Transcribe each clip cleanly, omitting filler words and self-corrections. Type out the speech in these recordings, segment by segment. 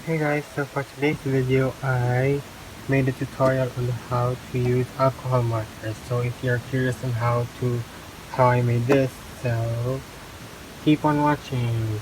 Hey guys, so for today's video, I made a tutorial on how to use alcohol markers. So if you're curious on how I made this, so keep on watching.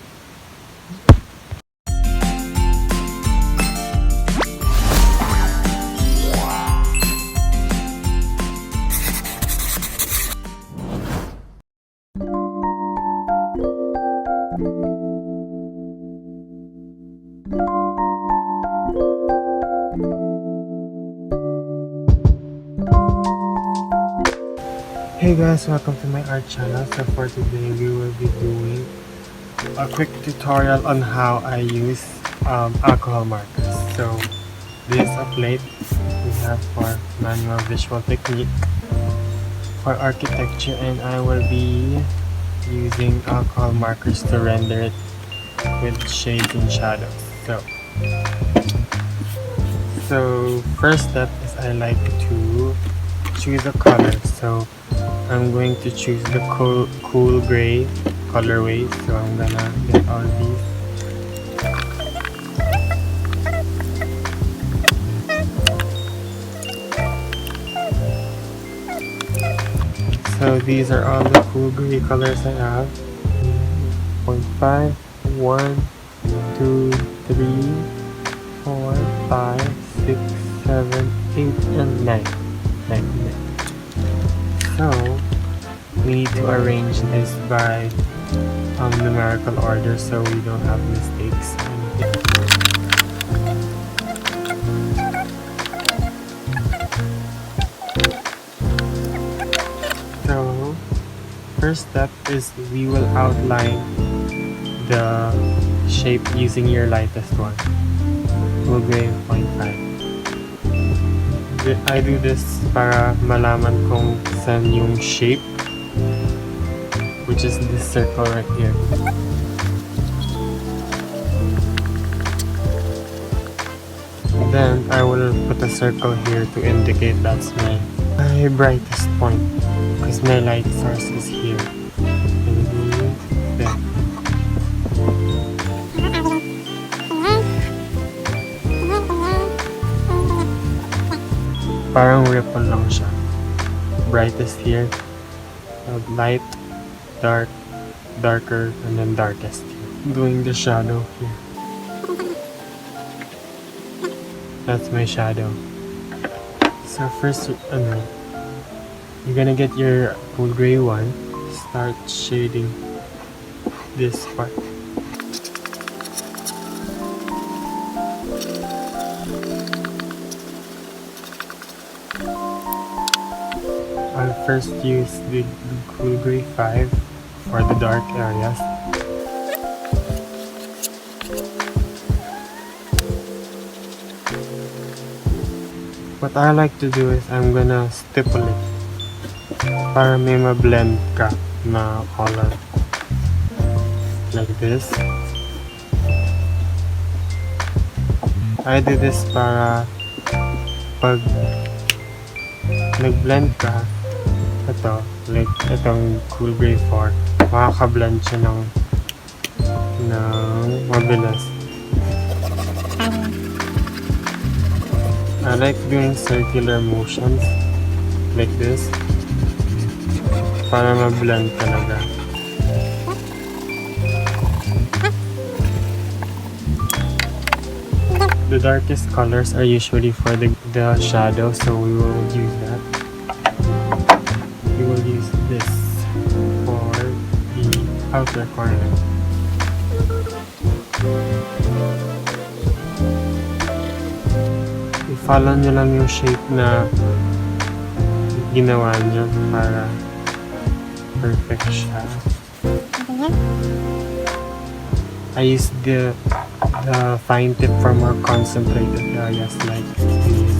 Hey guys, welcome to my art channel. So for today, we will be doing a quick tutorial on how I use alcohol markers. So this is a plate we have for manual visual technique for architecture, and I will be using alcohol markers to render it with shades and shadows. So first step is I like to choose a color. So I'm going to choose the cool gray colorway. So I'm gonna get all these. So these are all the cool gray colors I have. 0.5, 1, 2, 3, 4, 5, 6, 7, 8, and 9. So we need to arrange this by numerical order so we don't have mistakes. So first step is we will outline the shape using your lightest one. We'll go 0.5. I do this para malaman kung saan yung shape, which is this circle right here. Then I will put a circle here to indicate that's my brightest point because my light source is here. There. Parang ripple lang siya. Brightest here, light, dark, darker, and then darkest here. Doing the shadow here. That's my shadow. So first, you're gonna get your cool gray one. Start shading this part. I'll first use the cool gray 5 for the dark areas. What I like to do is I'm gonna stipple it para may ma-blend ka na color like this. I do this para pag nag-blend ka, ito, like itong cool gray 4, makaka-blend siya ng mabilis. I like doing circular motions like this para ma-blend talaga. The darkest colors are usually for the shadow, so we will use that. We will use this for the outer corner. I-follow nyo lang yung shape na ginawa nyo para perfect siya. I use the fine tip for more concentrated areas like these.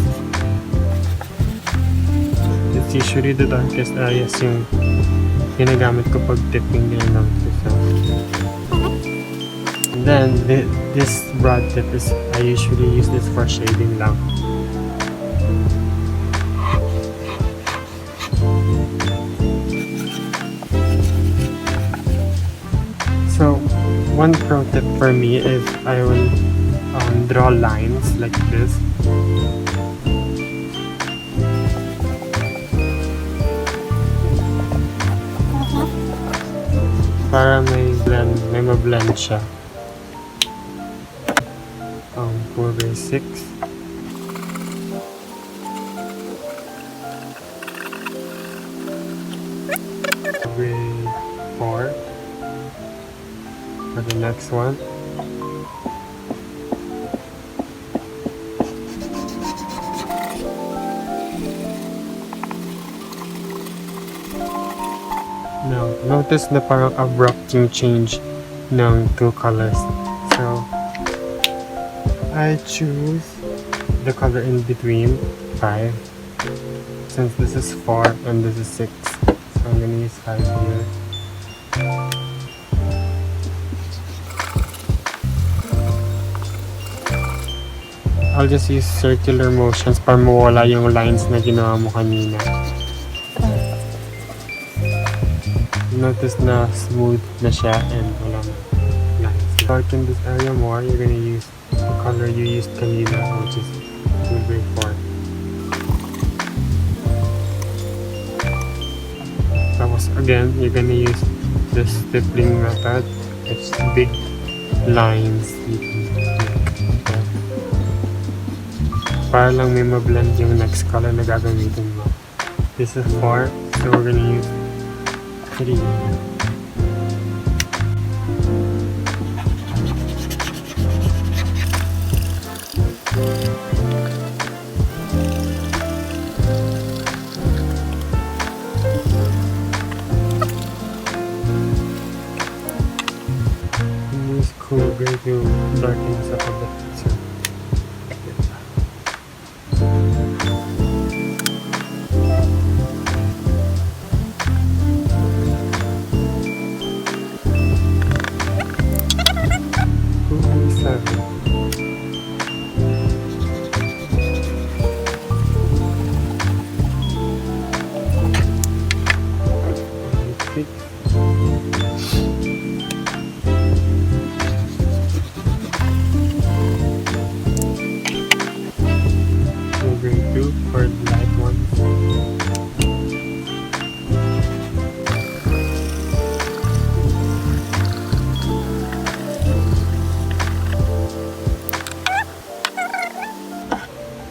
It's usually the darkest areas yung ginagamit ko pag tipping din ng piso. And then this broad tip is I usually use this for shading lang. So one pro tip for me is I will draw lines like this. Para may ma-blend siya. Cool 6. Grade 4 for the next one. Now, notice na parang abrupt yung change ng two colors. So, I choose the color in between, 5. Since this is 4 and this is 6. So, I'm gonna use 5 here. I'll just use circular motions para mawala yung lines na ginawa mo kanina. Notice na smooth na siya and wala na lines. To darken this area more, you're gonna use the color you used kanina, which is grade 4. Tapos again, you're gonna use the stippling method. It's big lines you can make. Para lang may ma-blend yung next color na gagamitin mo. This is 4, so we're gonna use 3. Use cool gray to darken this up a bit. So, grade 2 for the light ones.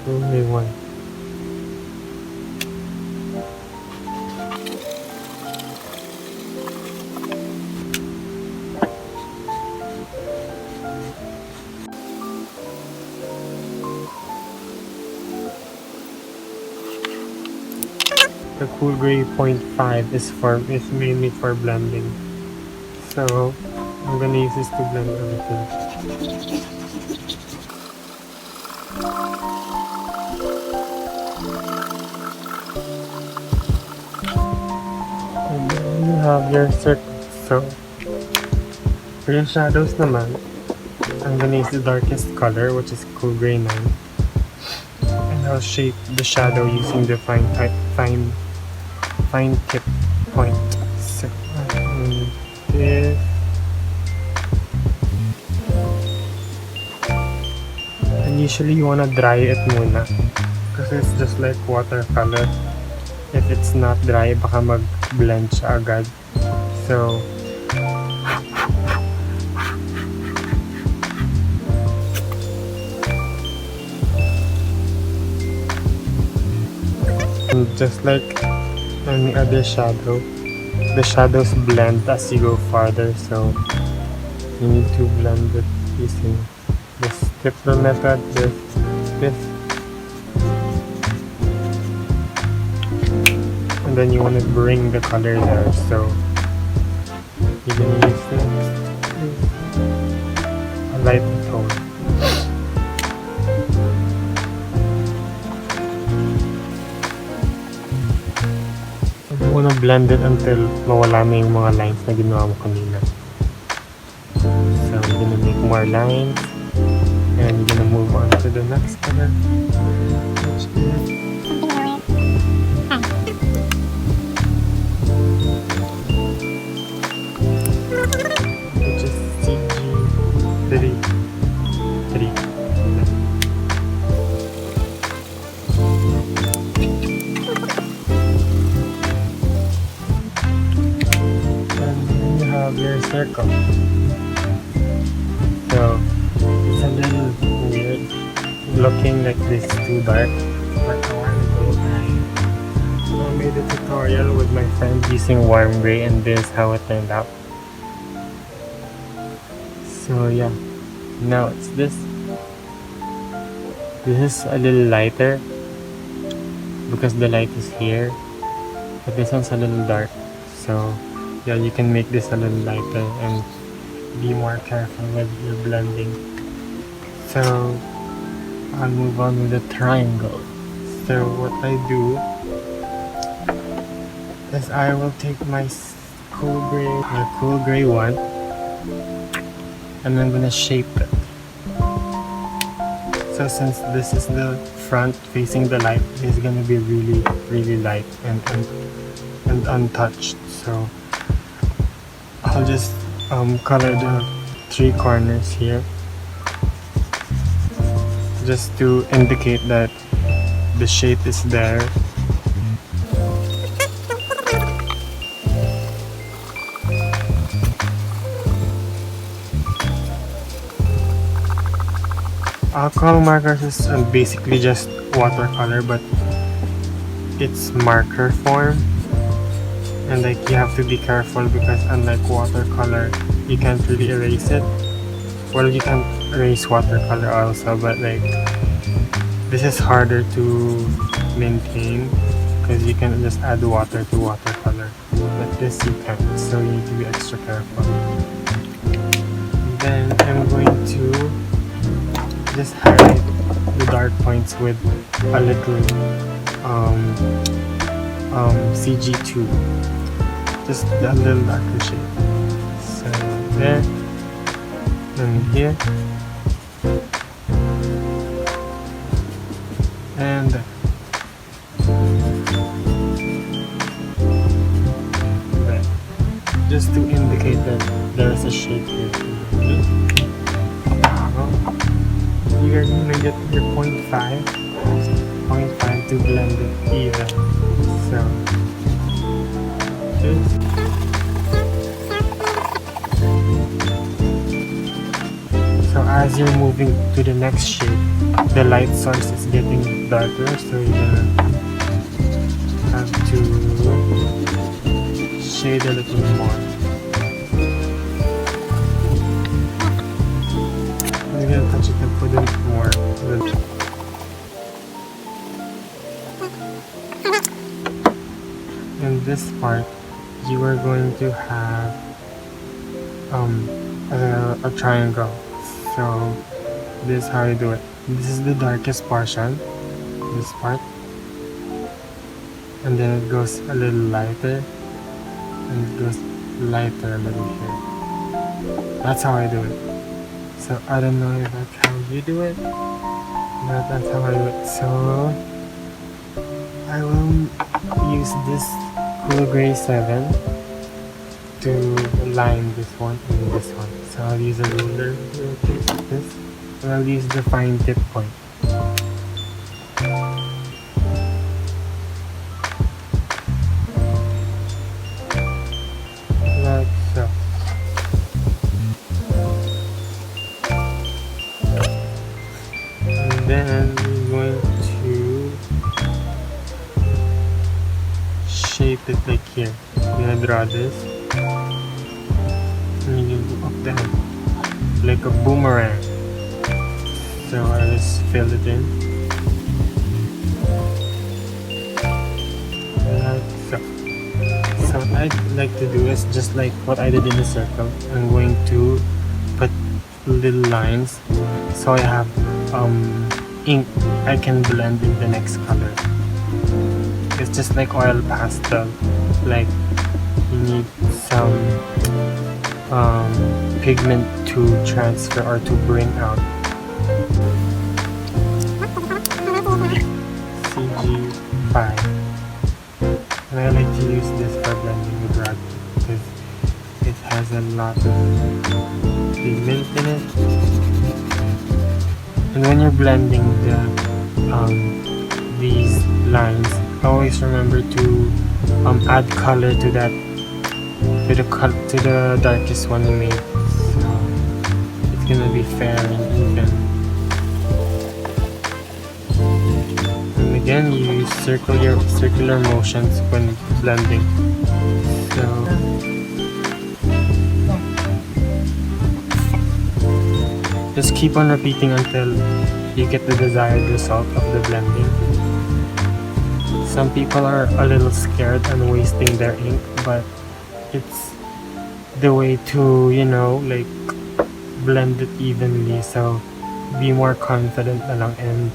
Only one. The cool gray 0.5 is mainly for blending. So I'm gonna use this to blend everything. And then you have your circles. So for your shadows naman, I'm gonna use the darkest color, which is cool gray 9. And I'll shape the shadow using the fine tip point. So this. And usually you wanna dry it muna kasi it's just like watercolor. If it's not dry, baka mag-blend siya agad. So just like any other shadow, the shadows blend as you go farther, so you need to blend it using the stipple method, this, and then you want to bring the color there, so you're gonna use a light tone. You wanna blend it until mawala na yung mga lines na ginawa mo kanina. So I'm gonna make more lines and I'm gonna move on to the next color, which is CG3. circle. So it's a little weird looking like this too dark, but a while ago I made a tutorial with my friend using warm gray, and this is how it turned out. So yeah, now it's this. This is a little lighter because the light is here, but this one's a little dark. So yeah, you can make this a little lighter and be more careful with your blending. So I'll move on with the triangle. So what I do is I will take my cool gray one, and I'm gonna shape it. So since this is the front facing the light, it's gonna be really light and untouched. So I'll just color the 3 corners here, just to indicate that the shape is there. Alcohol markers is basically just watercolor, but it's marker form, and like you have to be careful because unlike watercolor, you can't really erase it. Well, you can erase watercolor also, but like this is harder to maintain because you can just add water to watercolor, but this you can't, so you need to be extra careful. Then I'm going to just highlight the dark points with a little CG2, just a little darker shade. So there and here and there. Just to indicate that there is a shape here. You're gonna get your 0.5 to blend it even. So as you're moving to the next shade, the light source is getting darker, so you're gonna have to shade a little more. I'm gonna touch it and put it more. In this part, you are going to have a triangle. So this is how you do it. This is the darkest portion, this part, and then it goes a little lighter, and it goes lighter a little here. That's how I do it. So I don't know if that's how you do it, but that's how I do it. So I will use this cool gray 7 to line this one and this one. So I'll use a ruler like this, and I'll use the fine tip point. Like so. And then we're going to shape it like here. I'm gonna draw this, and you go up the head like a boomerang. So I just fill it in like so. So what I'd like to do is just like what I did in the circle. I'm going to put little lines so I have ink I can blend in the next color. It's just like oil pastel, like you need some pigment to transfer or to bring out. CG5, and I like to use this for blending with rag because it has a lot of pigment in it. And when you're blending these lines, always remember to add color to that to the darkest one you made. So it's gonna be fair and even. And again, you use circular motions when blending. So just keep on repeating until you get the desired result of the blending. Some people are a little scared on wasting their ink, but it's the way to, like, blend it evenly. So be more confident na lang, and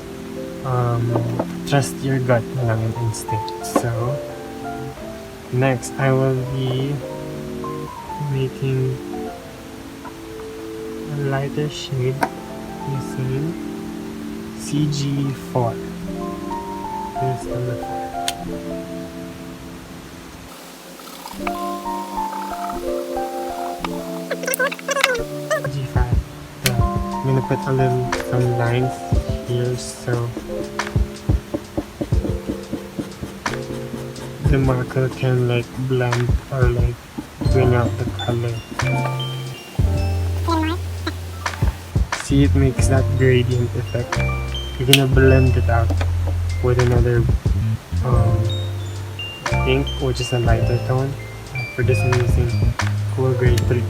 trust your gut na lang and instinct. So next, I will be making a lighter shade using CG4. This number 4. G5. I'm gonna put some lines here so the marker can like blend or like bring out the color. See, it makes that gradient effect. You're gonna blend it out with another ink, which is a lighter tone. For this, I'm using Cool Grade 3.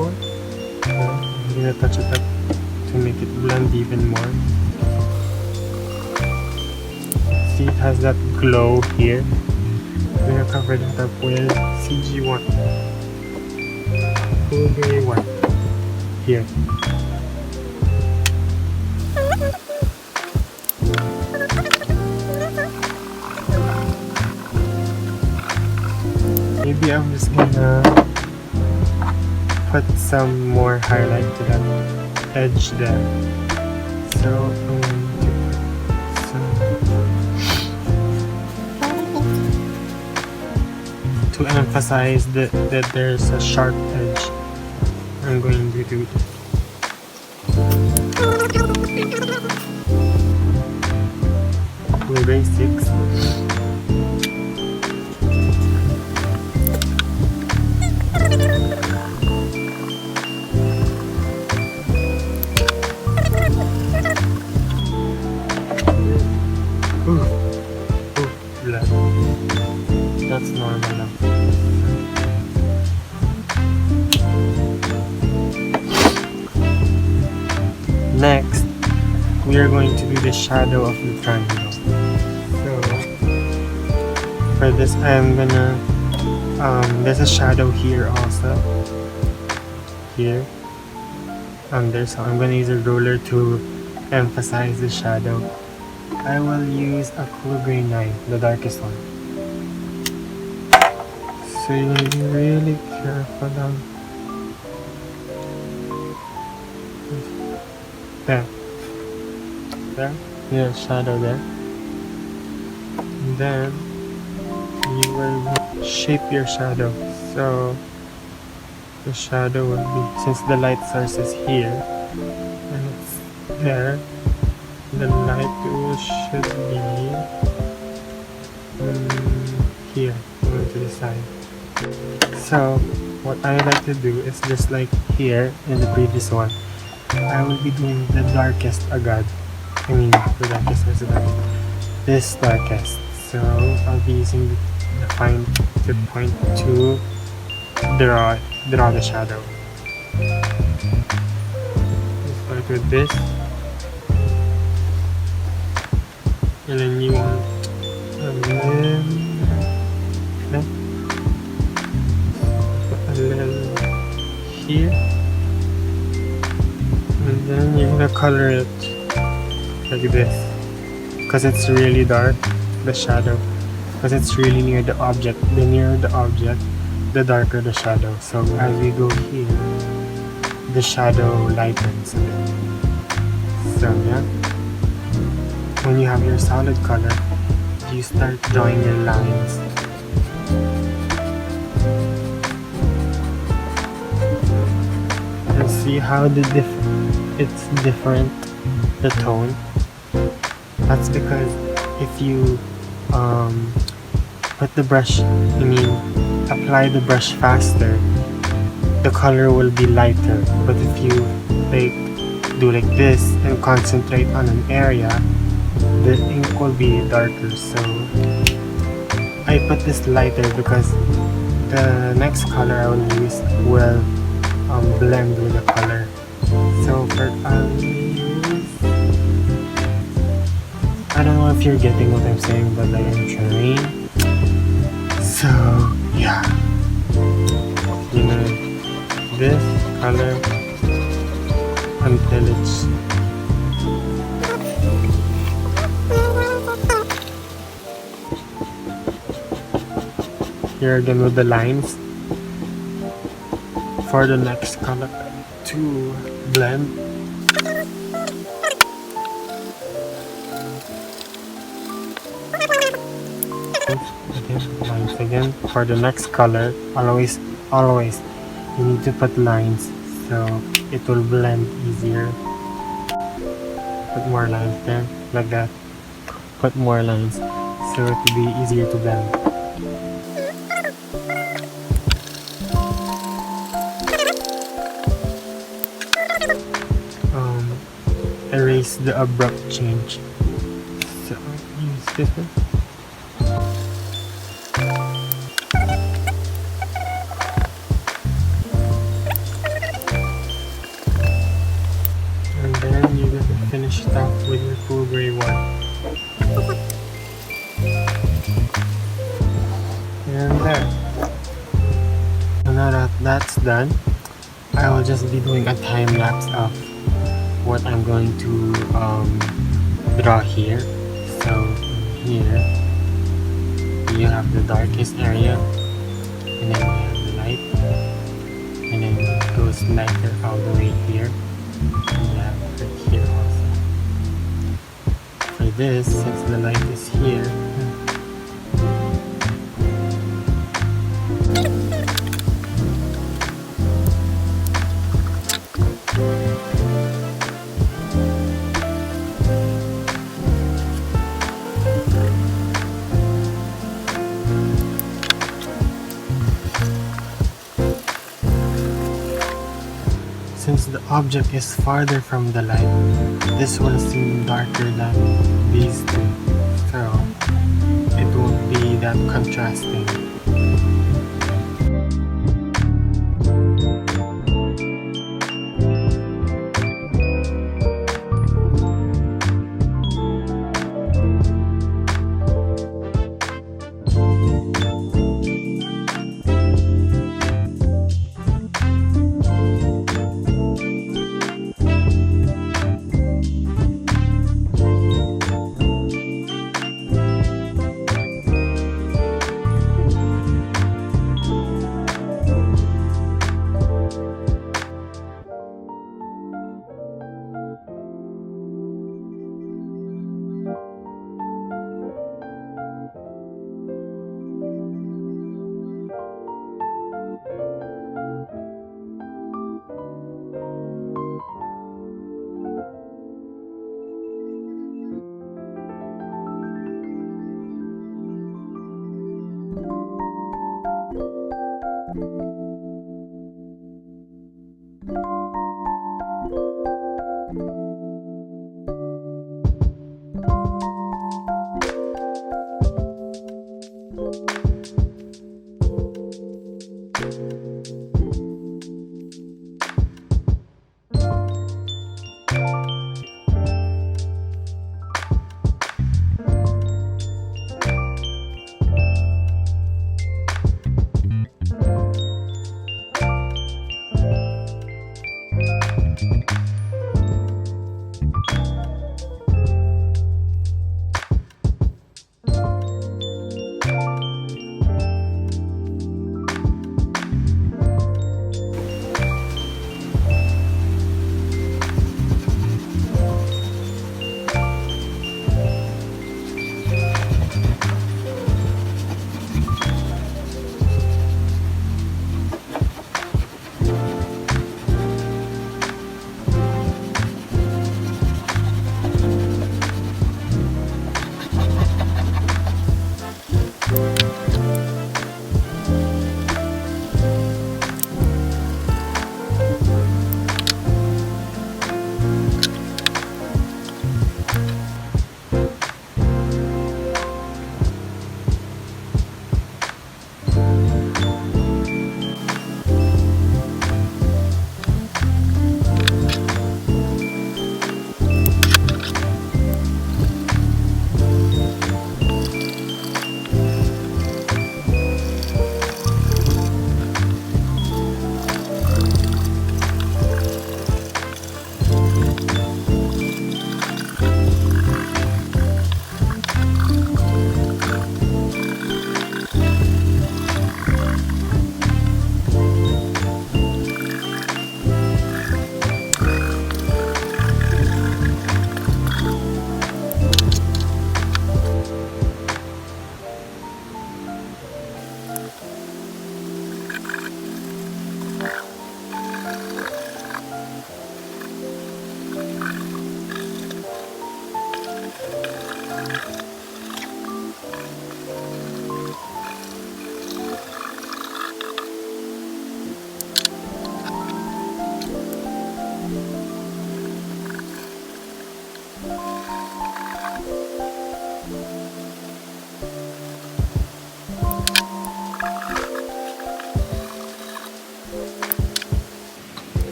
I'm gonna touch it up to make it blend even more. See, it has that glow here. I'm gonna cover that up with CG1. Cool Grade 1. Here. Maybe I'm just gonna put some more highlight to that edge there. So I'm going to put some to emphasize that there's a sharp edge. I'm going to do Cool Grade 6. That's normal lang. Next, we are going to do the shadow of the triangle. So for this, I'm gonna there's a shadow here also. Here. So I'm gonna use a ruler to emphasize the shadow. I will use a Cool Grade 9, the darkest one. So you want to be really careful on there. Yeah, shadow there. And then you will shape your shadow. So the shadow will be, since the light source is here and it's there, the light should be here, going to the side. So what I like to do is just like here in the previous one, I will be doing the darkest agad. I mean the darkest is this darkest. So I'll be using the point to draw the shadow. Let's start with this. And then you want a little here, and then you're gonna color it like this because it's really dark, the shadow, because it's really near the object. The nearer the object, the darker the shadow. So as we go here, the shadow lightens a bit. So yeah, when you have your solid color, you start drawing your lines. And see how it's different, the tone. That's because if you um, put the brush, apply the brush faster, the color will be lighter. But if you like do like this and concentrate on an area, the ink will be darker. So I put this lighter because the next color I will use will blend with the color. So I don't know if you're getting what I'm saying, but like I'm trying. So yeah, this color until it's here again with the lines for the next color to blend. Lines again for the next color. Always you need to put lines so it will blend easier. Put more lines there, like that. Put more lines so it will be easier to blend. Erase the abrupt change. So use this one. And then you're gonna finish it off with your cool gray one. And there. So now that that's done, I will just be doing a time lapse of what I'm going to draw here. So here you have the darkest area, and then you have the light, and then it goes lighter all the way here, and you have it right here also. For this, since the light is here, since the object is farther from the light, this will seem darker than these two, so it won't be that contrasting.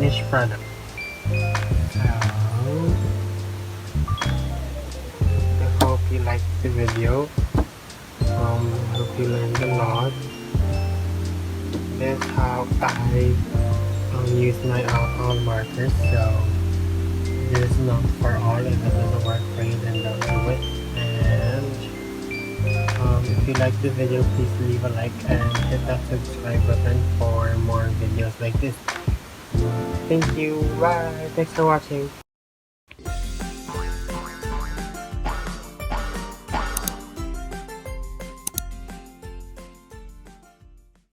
finished product. So I hope you liked the video. Hope you learned a lot. That's how I use my alcohol markers. So this is not for all. If it doesn't work for you, then don't do it. And if you like the video, please leave a like and hit that subscribe button for more videos like this. Thank you. Bye. Thanks for watching.